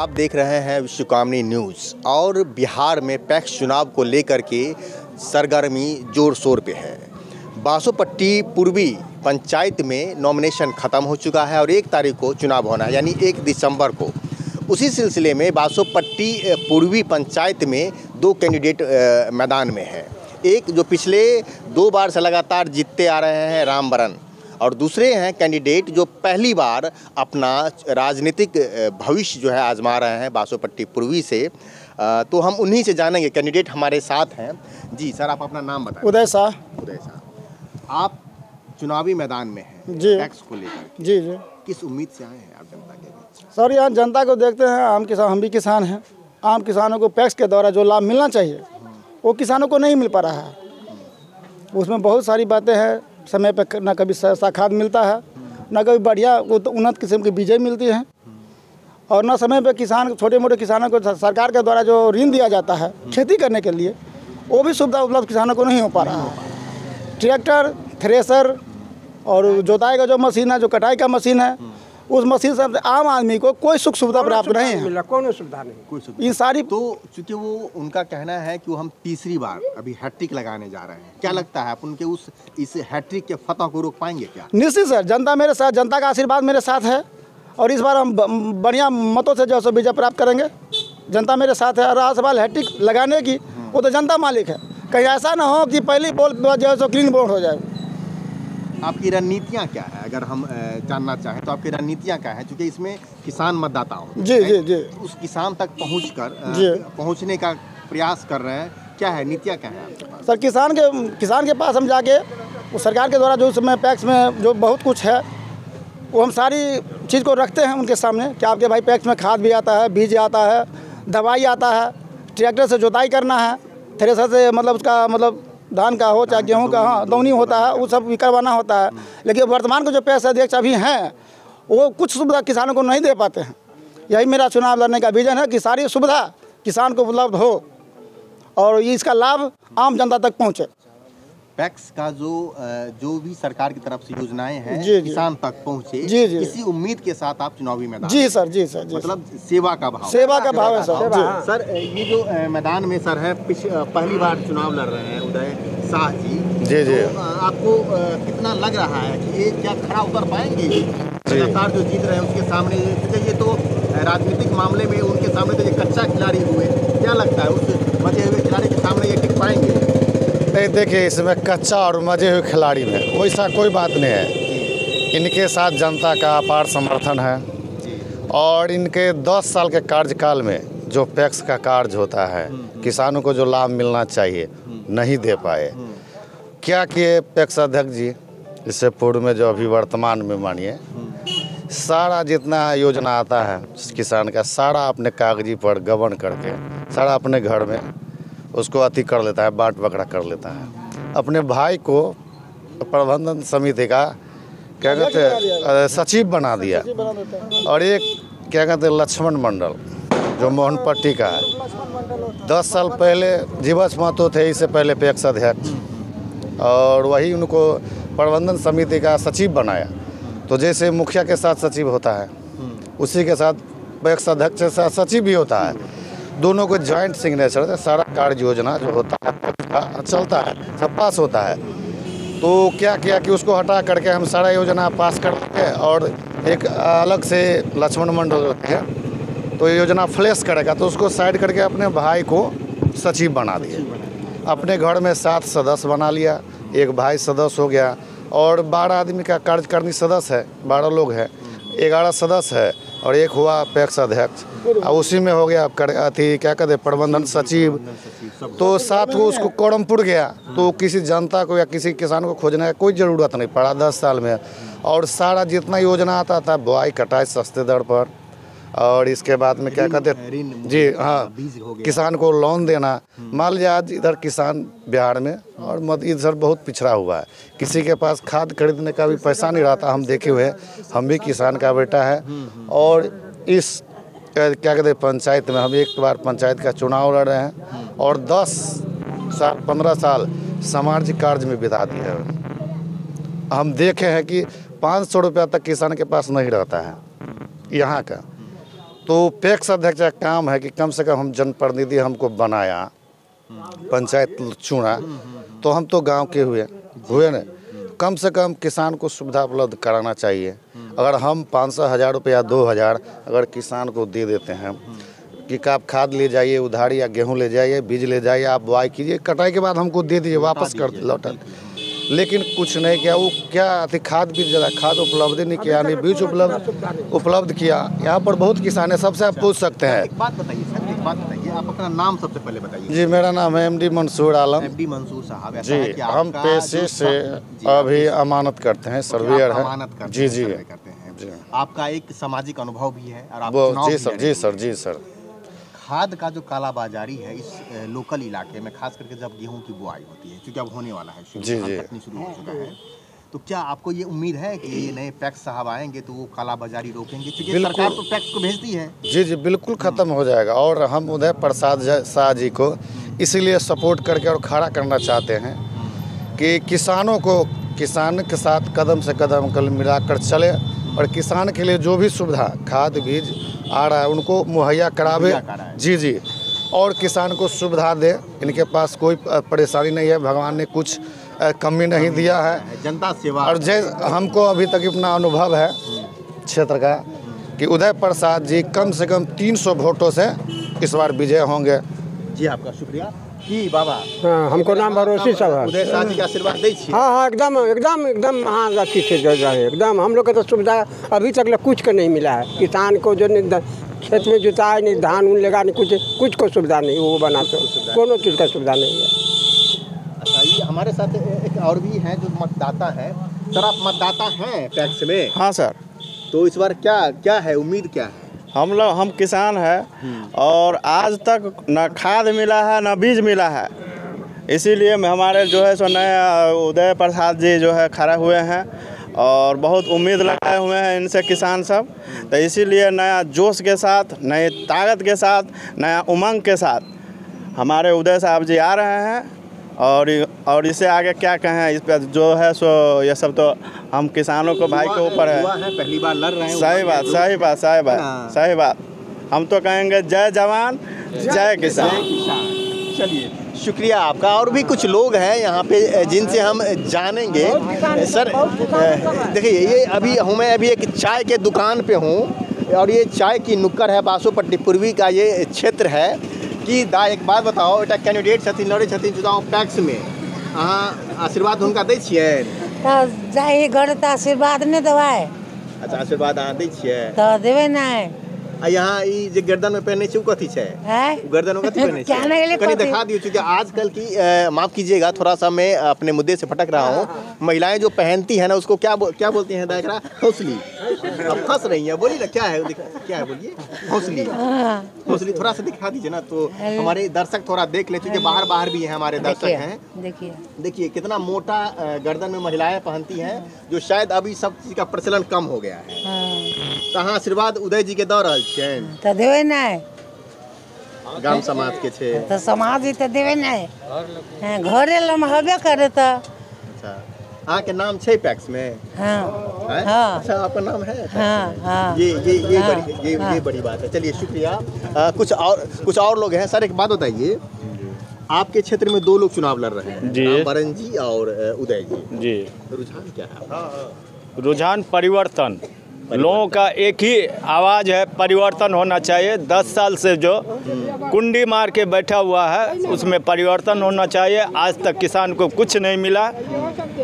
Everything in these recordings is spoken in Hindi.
आप देख रहे हैं विश्वकामनी न्यूज़ और बिहार में पैक्स चुनाव को लेकर के सरगर्मी जोर शोर पे है। बासोपट्टी पूर्वी पंचायत में नॉमिनेशन ख़त्म हो चुका है और 1 तारीख को चुनाव होना है, यानी 1 दिसंबर को। उसी सिलसिले में बासोपट्टी पूर्वी पंचायत में 2 कैंडिडेट मैदान में हैं। एक जो पिछले 2 बार से लगातार जीतते आ रहे हैं, रामबरन, और दूसरे हैं कैंडिडेट जो पहली बार अपना राजनीतिक भविष्य जो है आजमा रहे हैं बासोपट्टी पूर्वी से। तो हम उन्हीं से जानेंगे। कैंडिडेट हमारे साथ हैं। जी सर, आप अपना नाम बताएं। उदय शाह। उदय शाह, आप चुनावी मैदान में हैं जी, टैक्स को लेकर। जी जी। किस उम्मीद से आए हैं आप जनता के बीच? सर, यहाँ जनता को देखते हैं, आम किसान, हम भी किसान हैं। आम किसानों को पैक्स के द्वारा जो लाभ मिलना चाहिए वो किसानों को नहीं मिल पा रहा है। उसमें बहुत सारी बातें हैं। समय पर न कभी सस्ता खाद मिलता है, न कभी बढ़िया उन्नत किस्म की बीजें मिलती हैं, और न समय पर किसान, छोटे मोटे किसानों को सरकार के द्वारा जो ऋण दिया जाता है खेती करने के लिए, वो भी सुविधा उपलब्ध किसानों को नहीं हो पा रहा है। ट्रैक्टर, थ्रेसर और जोताई का जो मशीन है, जो कटाई का मशीन है, उस मशीन से आम आदमी को कोई सुख सुविधा प्राप्त नहीं है। कोई सुविधा नहीं, कोई सुविधा। ये सारी तो चूंकि वो उनका कहना है कि वो हम तीसरी बार अभी हैट्रिक लगाने जा रहे हैं, क्या लगता है आप उनके इस हैट्रिक के फतह को रोक पाएंगे क्या? निश्चित सर, जनता मेरे साथ, जनता का आशीर्वाद मेरे साथ है और इस बार हम बढ़िया मतों से जो सो विजय प्राप्त करेंगे। जनता मेरे साथ है और रहा सवाल हैट्रिक लगाने की, वो तो जनता मालिक है। कहीं ऐसा ना हो कि पहली बॉल जो है सो क्लीन बॉल हो जाए। आपकी रणनीतियाँ क्या है, अगर हम जानना चाहें तो आपकी रणनीतियाँ क्या है? क्योंकि इसमें किसान मतदाता हो, जी जी जी, उस किसान तक पहुँचने का प्रयास कर रहे हैं। क्या है नीतियाँ, क्या है आपके पास? सर, किसान के पास हम जाके वो सरकार के द्वारा जो उसमें पैक्स में जो बहुत कुछ है वो हम सारी चीज़ को रखते हैं उनके सामने कि आपके भाई पैक्स में खाद भी आता है, बीज आता है, दवाई आता है, ट्रैक्टर से जोताई करना है, थ्रेसर से मतलब उसका मतलब धान का हो चाहे गेहूं का, हाँ, दौनी होता है, वो सब भी करवाना होता है। लेकिन वर्तमान को जो पैसे अध्यक्ष अभी हैं वो कुछ सुविधा किसानों को नहीं दे पाते हैं। यही मेरा चुनाव लड़ने का विजन है कि सारी सुविधा किसान को उपलब्ध हो और इसका लाभ आम जनता तक पहुँचे। पैक्स का जो भी सरकार की तरफ से योजनाएं हैं किसान तक पहुँचे, इसी उम्मीद के साथ आप चुनावी मैदान? जी सर, जी सर, जी। मतलब सेवा का भाव है सर। सर, ये जो मैदान में सर है, पहली बार चुनाव लड़ रहे हैं उदय शाह जी। जी जी। तो आपको कितना लग रहा है कि ये क्या खरा उतर पाएंगे लगातार जो जीत रहे हैं उसके सामने? ये तो राजनीतिक मामले में उनके सामने तो ये कच्चा खिलाड़ी हुए, क्या लगता है उस मजे हुए खिलाड़ी के सामने ये टिक पाएंगे? नहीं, देखिए, इसमें कच्चा और मजे हुए खिलाड़ी में वैसा कोई बात नहीं है। इनके साथ जनता का अपार समर्थन है और इनके 10 साल के कार्यकाल में जो पैक्स का कार्य होता है, किसानों को जो लाभ मिलना चाहिए नहीं दे पाए। क्या किए पैक्स अध्यक्ष जी? इससे पूर्व में जो अभी वर्तमान में मानिए सारा जितना योजना आता है किसान का, सारा अपने कागजी पर गबन करके सारा अपने घर में उसको अति कर लेता है, बांट बकरा कर लेता है। अपने भाई को प्रबंधन समिति का क्या कहते हैं सचिव बना दिया, और एक क्या कहते हैं लक्ष्मण मंडल जो मोहनपट्टी का है, 10 साल पहले जीवछ महतो थे, इससे पहले पैक्स अध्यक्ष, और वही उनको प्रबंधन समिति का सचिव बनाया। तो जैसे मुखिया के साथ सचिव होता है उसी के साथ पैक्स अध्यक्ष के साथ सचिव भी होता है। दोनों को जॉइंट सिग्नेचर से सारा कार्य योजना जो होता है चलता है, सब पास होता है। तो क्या किया कि उसको हटा करके हम सारा योजना पास करते हैं और एक अलग से लक्ष्मण मंडल होते हैं, तो योजना फ्लैश करेगा तो उसको साइड करके अपने भाई को सचिव बना दिए। अपने घर में 7 सदस्य बना लिया, एक भाई सदस्य हो गया, और 12 आदमी का कार्यकारिणी सदस्य है, 12 लोग हैं, 11 सदस्य है, और एक हुआ पैक्स अध्यक्ष, और उसी में हो गया अति क्या कहते प्रबंधन सचिव। तो 7 को उसको कोरम पुर गया, तो किसी जनता को या किसी किसान को खोजने का कोई ज़रूरत नहीं पड़ा 10 साल में। और सारा जितना योजना आता था, बुआई कटाई सस्ते दर पर, और इसके बाद में क्या कहते जी, हाँ, किसान को लोन देना। मान लीजिए आज इधर किसान बिहार में और इधर बहुत पिछड़ा हुआ है, किसी के पास खाद खरीदने का भी पैसा नहीं रहता। हम देखे हुए, हम भी किसान का बेटा है, और इस क्या कहते हैं पंचायत में हम 1 बार पंचायत का चुनाव लड़ रहे हैं और 10 साल 15 साल सामाजिक कार्य में बिता दिए हैं। हम देखे हैं कि 500 रुपया तक किसान के पास नहीं रहता है यहाँ का। तो पैक्स अध्यक्ष का काम है कि कम से कम हम जनप्रतिनिधि हमको बनाया, पंचायत चुना, तो हम तो गांव के हुए ना, कम से कम किसान को सुविधा उपलब्ध कराना चाहिए। अगर हम 500 हज़ार रुपया 2000 अगर किसान को दे देते हैं कि आप खाद ले जाइए उधारी, या गेहूं ले जाइए, बीज ले जाइए, आप बुआई कीजिए, कटाई के बाद हमको दे दीजिए, वापस कर लौटा, लेकिन कुछ नहीं किया। वो क्या थी, खाद बीज ज़्यादा खाद उपलब्ध नहीं किया, नहीं बीज उपलब्ध किया। यहाँ पर बहुत किसान है, सबसे आप पूछ सकते हैं। एक बात बताइए सर, एक बात बताइए, आप अपना नाम सबसे पहले बताइए। जी, मेरा नाम है MD मंसूर आलम। MD मंसूर साहब, ऐसा जी, है कि हम आपका पेशे से अभी अमानत करते हैं, सर्वेयर है। अमानत करते जी हैं, जी सर्वे करते हैं। जी। आपका एक सामाजिक अनुभव भी है और आप वो चुनाव जी भी सर, लड़े जी हैं। सर, जी सर। खाद का जो कालाबाजारी है इस लोकल इलाके में, खास करके जब गेहूं की बुआई होती है, क्योंकि अब होने वाला है, जी, जी। कटनी शुरू हो चुका है, तो क्या आपको ये उम्मीद है कि ये नए पैक्स साहब आएंगे तो वो कालाबाजारी रोकेंगे? क्योंकि सरकार तो पैक्स को भेजती है। जी जी, बिल्कुल ख़त्म हो जाएगा। और हम उदय प्रसाद शाह जी को इसीलिए सपोर्ट करके और खड़ा करना चाहते हैं कि किसानों को, किसान के साथ कदम से कदम मिलाकर चले, और किसान के लिए जो भी सुविधा खाद बीज आ रहा है उनको मुहैया करावे। जी जी, और किसान को सुविधा दे। इनके पास कोई परेशानी नहीं है, भगवान ने कुछ कमी नहीं दिया है। जनता सेवा। और हमको अभी तक अपना अनुभव है क्षेत्र का कि उदय प्रसाद जी कम से कम 300 वोटों से इस बार विजय होंगे। जी, आपका शुक्रिया। की बाबा, हाँ, हमको नाम भरोसी सब है। उदय शाह जी का आशीर्वाद दे छी। हाँ हाँ, एकदम एकदम एकदम, हाँ, अच्छी से जल रहा है एकदम। हम लोग को तो सुविधा अभी तक कुछ का नहीं मिला है। किसान को जो नहीं खेत में जुताए, नहीं धान उन लगा, नहीं कुछ को सुविधा नहीं, वो बनाते कोनो चीज़ का सुविधा नहीं है। अच्छा, ये हमारे साथ एक और भी हैं जो मतदाता हैं। सर, आप मतदाता हैं पैक्स में? हाँ सर। तो इस बार क्या है, उम्मीद क्या है? हम किसान हैं और आज तक न खाद मिला है न बीज मिला है, इसीलिए हमारे जो है सो नए उदय प्रसाद जी जो है खड़े हुए हैं और बहुत उम्मीद लगाए हुए हैं इनसे किसान सब। तो इसीलिए नया जोश के साथ, नए ताकत के साथ, नया उमंग के साथ हमारे उदय साहब जी आ रहे हैं। और इससे आगे क्या कहें, इस पर जो है सो ये सब तो हम किसानों को भाई के ऊपर है। पहली बार लड़ रहे हैं। सही बात, सही बात, सही बात, सही बात। हम तो कहेंगे जय जवान जय किसान। चलिए, शुक्रिया आपका। और भी कुछ लोग हैं यहाँ पे जिनसे हम जानेंगे। सर, देखिए, ये मैं अभी एक चाय के दुकान पे हूँ और ये चाय की नुक्कड़ है, बासोपट्टी पूर्वी का ये क्षेत्र है। कि एक बात बताओ, एटा कैंडिडेट छथिन, लड़े छथिन चुनाव पैक्स में, अहाँ आशीर्वाद हुनका दै छियै? जाहि घर तऽ आशीर्वाद नहीं देबै। अच्छा, आशीर्वाद अहाँ दै छियै? तऽ देबै नहीं। आ यहाँ ई जे गर्दन में पहने छै, कथी छै? गर्दन में कथी पहने छै? कहीं दिखा दियो, क्योंकि आजकल की माफ कीजिएगा, थोड़ा सा मैं अपने मुद्दे से भटक रहा हूँ। महिलाएं जो पहनती है ना, उसको क्या बोलती हैं दायरा? हौसली। अब फंस रही है, बोलिए ना, क्या है बोलिए? हौसली थोड़ा सा दिखा दीजिए ना, तो हमारे दर्शक थोड़ा देख ले, क्योंकि बाहर भी है हमारे दर्शक हैं। देखिए कितना मोटा गर्दन में महिलाएं पहनती हैं, जो शायद अभी सब चीज का प्रचलन कम हो गया है। तो हाँ, आशीर्वाद उदय जी के दौर तो देवे नहीं, गांव समाज के छे तो समाज ही तो देवे नहीं, घरे लम्हबे करे तो। अच्छा, हाँ, के नाम छे पैक्स में? हाँ हाँ। अच्छा, आपका नाम है? हाँ हाँ। ये बड़ी बात है। चलिए, शुक्रिया। कुछ और लोग हैं। सर, एक बात बताइए, आपके क्षेत्र में 2 लोग चुनाव लड़ रहे हैं जी, बरन जी और उदय जी। रुझान क्या है? रुझान परिवर्तन। लोगों का एक ही आवाज़ है, परिवर्तन होना चाहिए। 10 साल से जो कुंडी मार के बैठा हुआ है, उसमें परिवर्तन होना चाहिए। आज तक किसान को कुछ नहीं मिला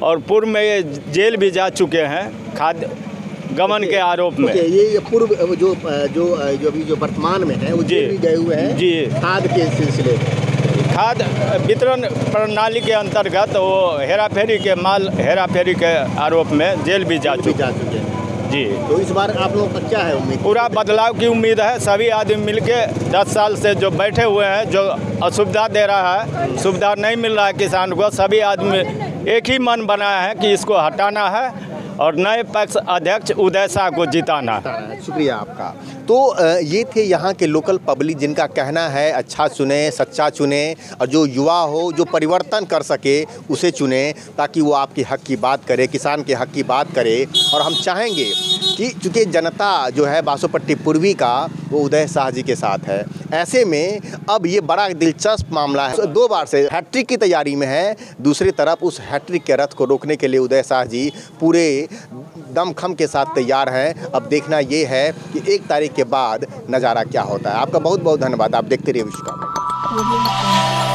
और पूर्व में ये जेल भी जा चुके हैं खाद्य गमन के आरोप में। ये पूर्व जो अभी जो वर्तमान में है, वो जेल भी गए हुए हैं जी, खाद के सिलसिले में। खाद वितरण प्रणाली के अंतर्गत वो हेराफेरी के आरोप में जेल भी जा चुके हैं जी। तो इस बार आप लोगों का क्या है उम्मीद? पूरा बदलाव की उम्मीद है। सभी आदमी मिलके 10 साल से जो बैठे हुए हैं, जो असुविधा दे रहा है, सुविधा नहीं मिल रहा है किसान को, सभी आदमी एक ही मन बनाया है कि इसको हटाना है और नए पैक्स अध्यक्ष उदय शाह को जिताना है। शुक्रिया आपका। तो ये थे यहाँ के लोकल पब्लिक, जिनका कहना है अच्छा चुने, सच्चा चुने, और जो युवा हो, जो परिवर्तन कर सके, उसे चुने, ताकि वो आपके हक की बात करे, किसान के हक की बात करे। और हम चाहेंगे कि चूँकि जनता जो है बासोपट्टी पूर्वी का, वो उदय शाह जी के साथ है। ऐसे में अब ये बड़ा दिलचस्प मामला है, 2 बार से हैट्रिक की तैयारी में है। दूसरी तरफ उस हैट्रिक के रथ को रोकने के लिए उदय शाह जी पूरे दमखम के साथ तैयार हैं। अब देखना ये है कि 1 तारीख के बाद नज़ारा क्या होता है। आपका बहुत बहुत धन्यवाद। आप देखते रहिए विश्व का।